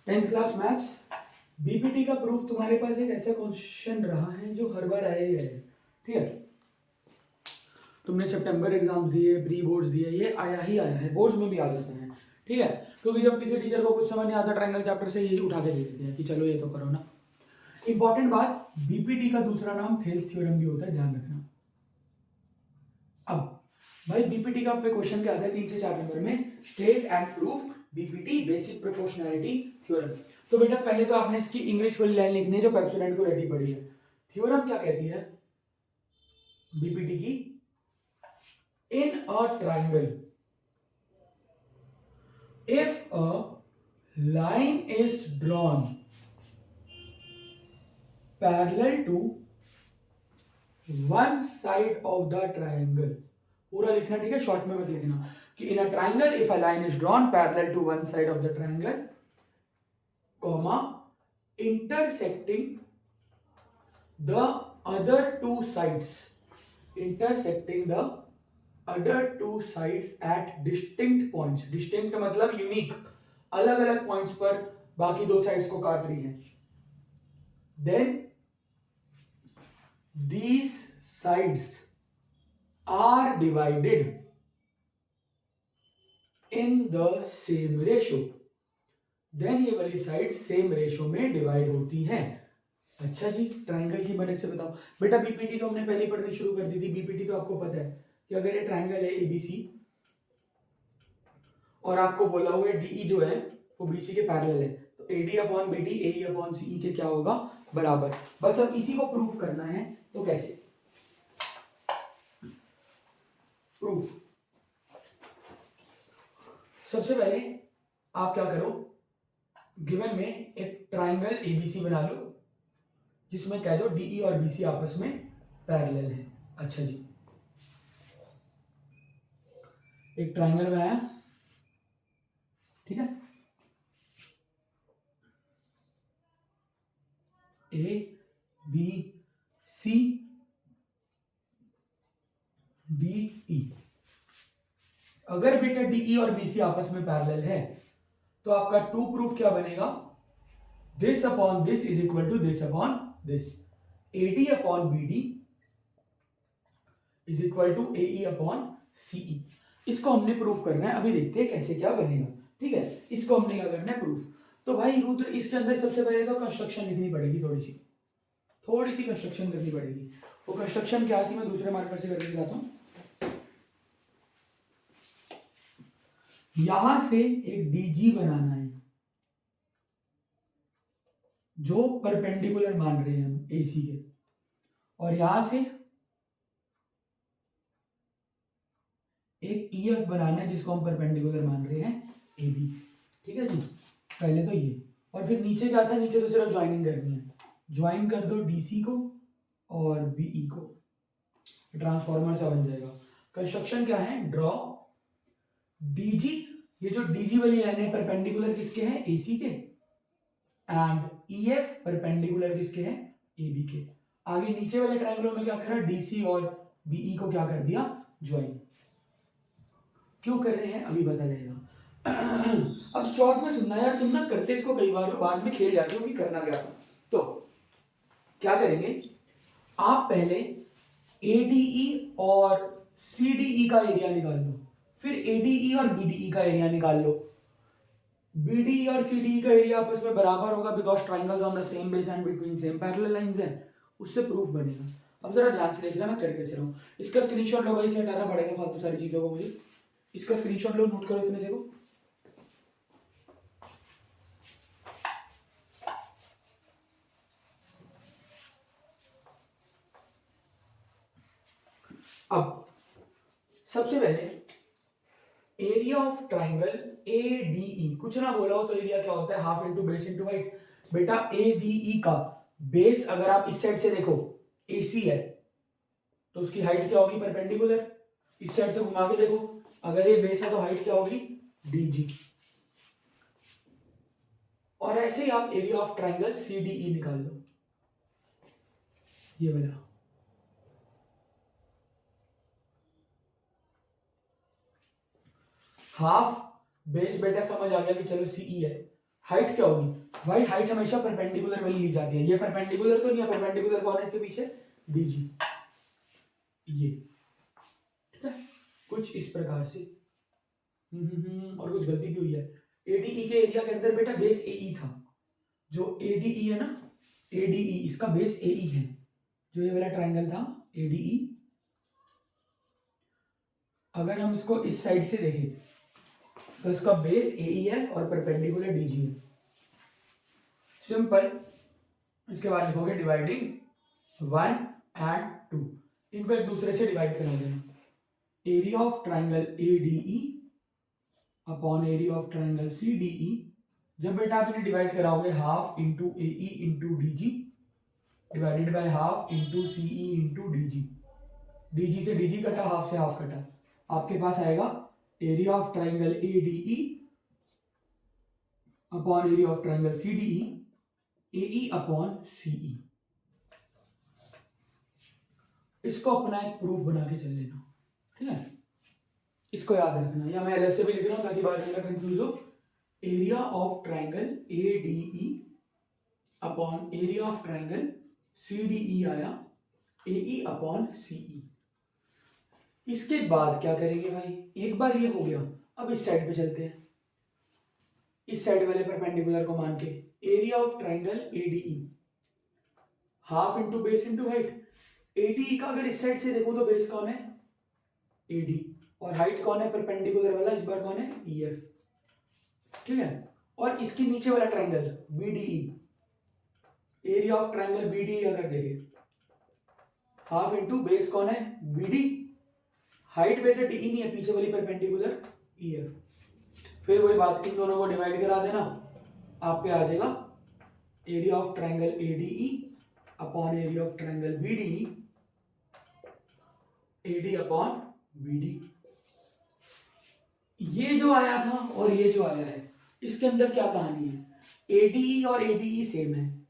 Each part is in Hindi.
10th क्लास मैथ्स बीपीटी का प्रूफ तुम्हारे पास एक ऐसा क्वेश्चन रहा है जो हर बार आया ही है, ठीक है। तुमने सितंबर एग्जाम दिए, प्री बोर्ड्स दिए, ये आया ही आया है, बोर्ड्स में भी आ जाते हैं, ठीक है। क्योंकि जब किसी टीचर को कुछ समझ नहीं आता ट्रायंगल चैप्टर से यही उठा के दे देते हैं कि चलो ये तो करो ना। इंपॉर्टेंट बात, बीपीटी का दूसरा नाम थेल्स थ्योरम भी होता है, ध्यान रखना। अब भाई बीपीटी का पे क्वेश्चन क्या आता है 3 से 4 नंबर में, state and proof BPT basic proportionality theorem. तो बेटा पहले तो आपने इसकी इंग्लिश वाली लाइन लिखनी है जो पेप्सोडेंट को रेडी पड़ी है। थ्योरम क्या कहती है बीपीटी की, in a triangle if a line is drawn parallel to one side of the triangle, पूरा लिखना, ठीक है, शॉर्ट में मत लिखना, कि in a triangle if a line is drawn parallel to one side of the triangle comma intersecting the other two sides, intersecting the other two sides at distinct points, distinct का मतलब यूनिक, अलग अलग पॉइंट्स पर बाकी दो साइड्स को काट रही है। then these sides are divided in the same ratio, then ये वाली साइड सेम रेशो में डिवाइड होती है। अच्छा जी, ट्रायंगल की मदद से बताओ। बेटा बीपीटी तो हमने पहले पढ़नी शुरू कर दी थी, बीपीटी तो आपको पता है कि अगर ये ट्रायंगल है एबीसी और आपको बोला हुआ है डीई जो है वो बीसी के पैरेलल है, तो एडी अपॉन बीडी एई अपॉन सीई के क्या होगा, बराबर। बस अब इसी को प्रूफ करना है, तो कैसे प्रूफ, सबसे पहले आप क्या करो, गिवन में एक ट्राइंगल एबीसी बना लो जिसमें कह दो डीई और बीसी आपस में पैरेलल है। अच्छा जी, एक ट्राइंगल बनाया, ठीक है, A B C D E. अगर बेटा डीई और बीसी आपस में पैरेलल है तो आपका टू प्रूफ क्या बनेगा, this upon this is equal to this upon this, AD upon BD is equal to AE upon CE. इसको हमने प्रूफ करना है, अभी देखते हैं कैसे क्या बनेगा, ठीक है। इसको हमने क्या करना है प्रूफ। तो भाई रुद्र इसके अंदर सबसे पहले तो कंस्ट्रक्शन लिखनी पड़ेगी, थोड़ी सी कंस्ट्रक्शन करनी पड़ेगी। वो कंस्ट्रक्शन क्या थी मैं दूसरे मार्कर से करके दिखाता हूं। यहां से एक डीजी बनाना है जो परपेंडिकुलर मान रहे हैं हम एसी के, और यहां से एक ईएफ बनाना है जिसको हम परपेंडिकुलर मान रहे हैं एबी, ठीक है जी। पहले तो ये, और फिर नीचे क्या था, नीचे तो सिर्फ ज्वाइनिंग करनी है, ज्वाइन कर दो डीसी को और बीई को, ट्रांसफॉर्मर सा बन जाएगा। कंस्ट्रक्शन क्या है, ड्रॉ डीजी, ये जो डीजी वाली लाइन है परपेंडिकुलर किसके हैं, एसी के, एंड ईएफ परपेंडिकुलर किसके हैं, एबी के। आगे नीचे वाले ट्रायंगलों में क्या करा, डीसी और बीई को क्या कर दिया, ज्वाइन। क्यों कर रहे हैं अभी पता लगेगा। अब शॉर्ट में सुनना यार, तुम ना करते इसको कई बार बाद में खेल जाते हो कि करना क्या था। तो क्या करेंगे, आप पहले एडीई और सीडीई का एरिया निकाल लो, फिर एडीई और बीडीई का एरिया निकाल लो। बीडीई और सीडीई का एरिया आपस में बराबर होगा because triangles on the same base and between same parallel lines है, उससे प्रूफ बनेगा। अब जरा ध्यान से देखना मैं कर कैसे रहा हूं, इसका स्क्रीनशॉट लो भाई, से हटाना पड़ेगा फालतू सारी चीजों को मुझे। इसका स्क्रीनशॉट लो, नोट करो इतने से को। अब सबसे पहले एरिया ऑफ ट्राइंगल एडीई, कुछ ना बोला हो तो एरिया क्या होता है, half into base into height. बेटा एडीई का बेस अगर आप इस साइड से देखो एसी है तो उसकी हाइट क्या होगी, परपेंडिकुलर। इस साइड से घुमा के देखो, अगर ये बेस है तो हाइट क्या होगी, डीजी। और ऐसे ही आप एरिया ऑफ ट्राइंगल सीडीई निकाल लो, ये वाला। हाफ बेस बेटा समझ आ गया कि चलो सीई है, हाइट क्या होगी भाई, हाइट हमेशा परपेंडिकुलर वाली ली जाती है, ये परपेंडिकुलर तो नहीं है, परपेंडिकुलर कौन है इसके पीछे, डीजी, ये ठीक है, कुछ इस प्रकार से। और कुछ गलती भी हुई है, एडीई के एरिया के अंदर बेटा बेस एई था, जो एडीई है ना, एडीई इसका बेस एई है, जो ये वाला ट्राइंगल था एडीई, अगर हम इसको इस साइड से देखें तो इसका बेस एई है और परपेंडिकुलर डीजी है, सिंपल। इसके बाद लिखोगे डिवाइडिंग 1 एंड 2, इनको एक दूसरे से डिवाइड करा देना, area of triangle ADE upon area of triangle CDE, जब बेटा आप इन्हें डिवाइड कराओगे half into AE into DG divided by half into CE into DG, DG से डीजी कटा, हाफ से हाफ कटा, आपके पास आएगा area of triangle ADE upon area of triangle CDE, AE upon CE. इसको अपना एक प्रूफ बना के चल लेना, ठीक है, इसको याद रखना, या मैं अलग से भी लिख रहा हूं ताकि बाद में कंफ्यूज हो। Area of triangle ADE upon area of triangle CDE आया एई अपॉन सीई। इसके बाद क्या करेंगे भाई, एक बार ये हो गया, अब इस साइड पे चलते हैं, इस साइड वाले परपेंडिकुलर को मान के area of triangle ADE half into base into height, ADE का अगर इस साइड से देखो तो बेस कौन है, एडी, और हाइट कौन है परपेंडिकुलर वाला, इस बार कौन है, ईएफ, ठीक है, और इसके नीचे वाला triangle BDE, area of triangle BDE अगर देखे हाफ इंटू बेस कौन है, बीडी, हाइट बेटा डीई नहीं है, पीछे वाली परपेंडिकुलर ईएफ, फिर वही बात, इन दोनों को डिवाइड करा देना, आप पे आ जाएगा area of triangle ADE upon area of triangle BDE, AD upon BD. ये जो आया था और ये जो आया है, इसके अंदर क्या कहानी है, एडीई और एडीई सेम है,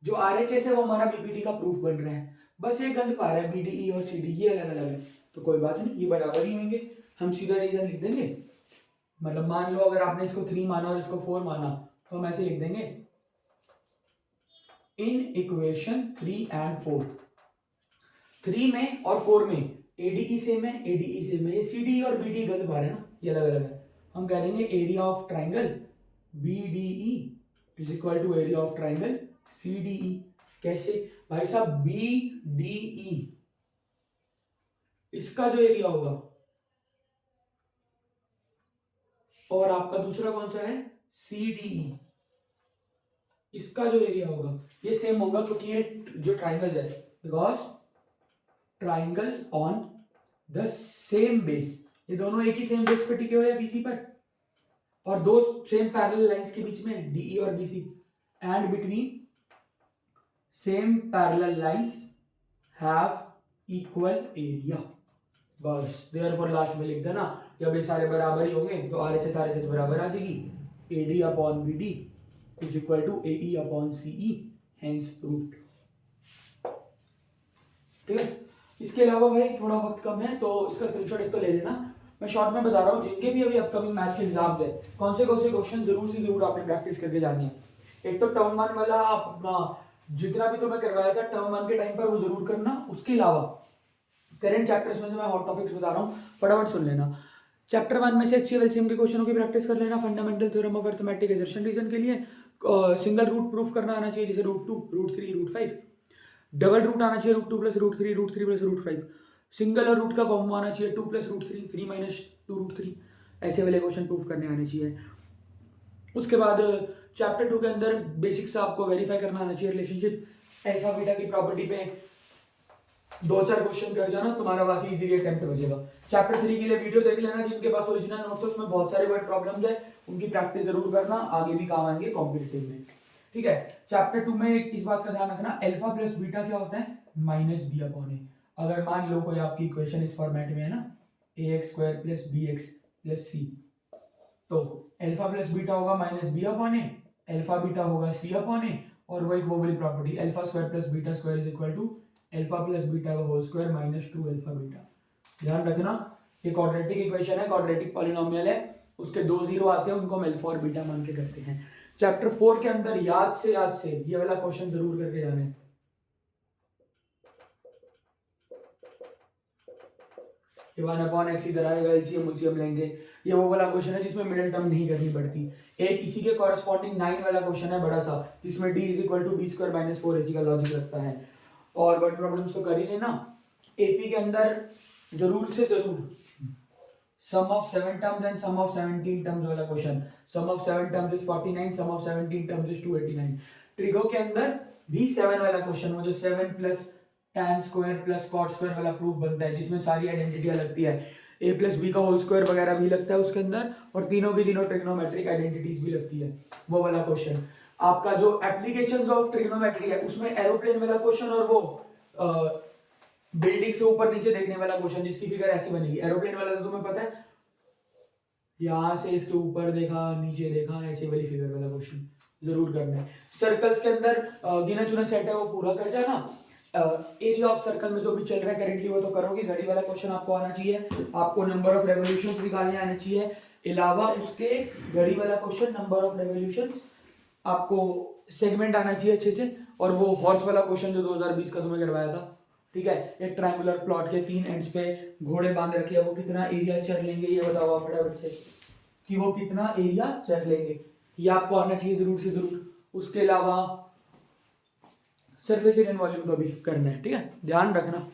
जो आरएचएस है वो हमारा बीपीटी का प्रूफ बन रहा है, बस ये गंद पा रहा है बीडीई और सीडी, ये अलग अलग है, तो कोई बात नहीं, ये बराबर ही होंगे, हम सीधा रीजन लिख देंगे, मतलब मान लो अगर आपने इसको 3 माना और इसको 4 माना तो हम ऐसे लिख देंगे, इन इक्वेशन 3 एंड 4, 3 में और 4 में एडीई सेम है, एडीई सेम है, ये सीडी और बीडी गंद पा रहे हैं ना, ये अलग अलग है, हम कह देंगे area of triangle BDE is equal to area of triangle CDE. कैसे भाई साहब, बीडीई इसका जो एरिया होगा और आपका दूसरा कौन सा है, सीडीई, इसका जो एरिया होगा ये सेम होगा, क्योंकि ये जो ट्राइंगल्स है, because triangles on the same base, ये दोनों एक ही सेम बेस पे टिके हुए हैं बीसी पर, और दो सेम पैरेलल लाइंस के बीच में डीई और BC, and between same parallel lines have equal area, बस देयरफॉर लास्ट में लिख देना, जब ये सारे बराबर ही होंगे तो आरएचएस बराबर आ जाएगी, AD upon BD is equal to AE upon CE, hence proved, ठीक है। इसके अलावा भाई थोड़ा वक्त कम है तो इसका स्क्रीनशॉट एक तो ले लेना, मैं शॉर्ट में बता रहा हूँ, जिनके भी अभी अपकमिंग मैथ्स के एग्जाम है कौन से क्वेश्चन जरूर से जरूर आपने प्रैक्टिस करके जानी है। एक तो टर्म 1 वाला अपना जितना भी तुम्हें करवाया था टर्म 1 के टाइम पर वो जरूर करना, उसके अलावा करंट चैप्टर्स में से मैं हॉट टॉपिक्स बता रहा हूँ, फटाफट सुन लेना। चैप्टर 1 में से HCF LCM के क्वेश्चनों की प्रैक्टिस कर लेना, fundamental theorem of arithmetic assertion reason के लिए सिंगल रूट प्रूफ करना आना चाहिए, जैसे √2, √3, √5, डबल रूट आना चाहिए √2 + √3, √3 + √5, सिंगल और रूट का कॉमन आना चाहिए 2 + √3, 3 - 2 √3, ऐसे वाले क्वेश्चन प्रूफ करने आने चाहिए। उसके बाद चैप्टर 2 के अंदर बेसिक्स आपको वेरीफाई करना आना चाहिए, रिलेशनशिप अल्फा बीटा की प्रॉपर्टी पे 2-4 क्वेश्चन कर जाना, तुम्हारा पास इजीली अटेम्प्ट हो जाएगा। चैप्टर 3 के लिए वीडियो देख लेना, जिनके पास ओरिजिनल नोट्स है उसमें बहुत सारे वर्ड प्रॉब्लम्स है, उनकी प्रैक्टिस जरूर करना, आगे भी काम आएंगे कॉम्पिटिटिव में, ठीक है। चैप्टर 2 में इस बात का ध्यान रखना, अल्फा प्लस बीटा क्या होता है, -b/a। अगर मान लो कोई आपकी इक्वेशन इस फॉर्मेट में है ना, ax² + bx + c, तो अल्फा प्लस बीटा होगा -b/a, अल्फा बीटा होगा c/a, और वो एक वो वाली property α² + β² is equal to alpha plus beta का होल स्क्वायर -2 अल्फा बीटा। ध्यान रखना ये क्वाड्रेटिक इक्वेशन है, क्वाड्रेटिक पॉलिनोमियल है, उसके 2 जीरो आते हैं, उनको हम अल्फा और बीटा मान के करते हैं। चैप्टर 4 के अंदर याद से ये वाला क्वेश्चन जरूर करके जाने। ये 1/x इधर आएगा, एलसीएम लेंगे। ये वो वाला क्वेश्चन है जिसमें मिडिल टर्म नहीं करनी पड़ती। एक इसी के कॉरेस्पॉन्डिंग 9 वाला क्वेश्चन है बड़ा सा, जिसमें d = b² - 4ac का लॉजिक लगता है। और वर्ड प्रॉब्लम्स तो कर ही लेना। एपी के अंदर जरूर से जरूर sum of 7 terms and sum of 17 terms वाला question. Sum of 7 terms is 49, sum of 17 terms is 289। Trigo के अंदर भी 7 वाला क्वेश्चन, वो जो 7 + tan स्क्वायर + cot स्क्वायर वाला प्रूफ बनता है, जिसमें सारी आइडेंटिटियां लगती है, a + b का होल स्क्वायर वगैरह भी लगता है उसके अंदर, और तीनों की तीनों ट्रिग्नोमेट्रिक आइडेंटिटीज भी लगती है, वो वाला क्वेश्चन। आपका जो एप्लीकेशंस ऑफ ट्रिग्नोमेट्री है उसमें एरोप्लेन वाला क्वेश्चन और वो बिल्डिंग से ऊपर नीचे देखने वाला क्वेश्चन, जिसकी फिगर ऐसी बनेगी। एरोप्लेन वाला तो तुम्हें पता है, यहाँ से इसके ऊपर देखा नीचे देखा, ऐसे वाली फिगर वाला क्वेश्चन जरूर करना है। सर्कल्स के अंदर गिना चुना सेट है वो पूरा कर जाना। एरिया ऑफ सर्कल में जो भी चल रहा है करेंटली वो तो करोगे। घड़ी वाला क्वेश्चन आपको आना चाहिए, आपको नंबर ऑफ रेवोल्यूशंस निकालने आने चाहिए। अलावा उसके घड़ी वाला क्वेश्चन नंबर ऑफ रेवोल्यूशंस, आपको सेगमेंट आना चाहिए अच्छे से। और वो हॉर्स वाला क्वेश्चन जो 2020 का तुम्हें करवाया था, ठीक है, एक ट्रायंगुलर प्लॉट के 3 एंड्स पे घोड़े बांध रखे हैं, वो कितना एरिया चर लेंगे ये बताओ आप फटाफट से, कि वो कितना एरिया चर लेंगे, ये आपको आना चाहिए जरूर से जरूर। उसके अलावा सरफेस एरिया वॉल्यूम को भी करना है, ठीक है, ध्यान रखना।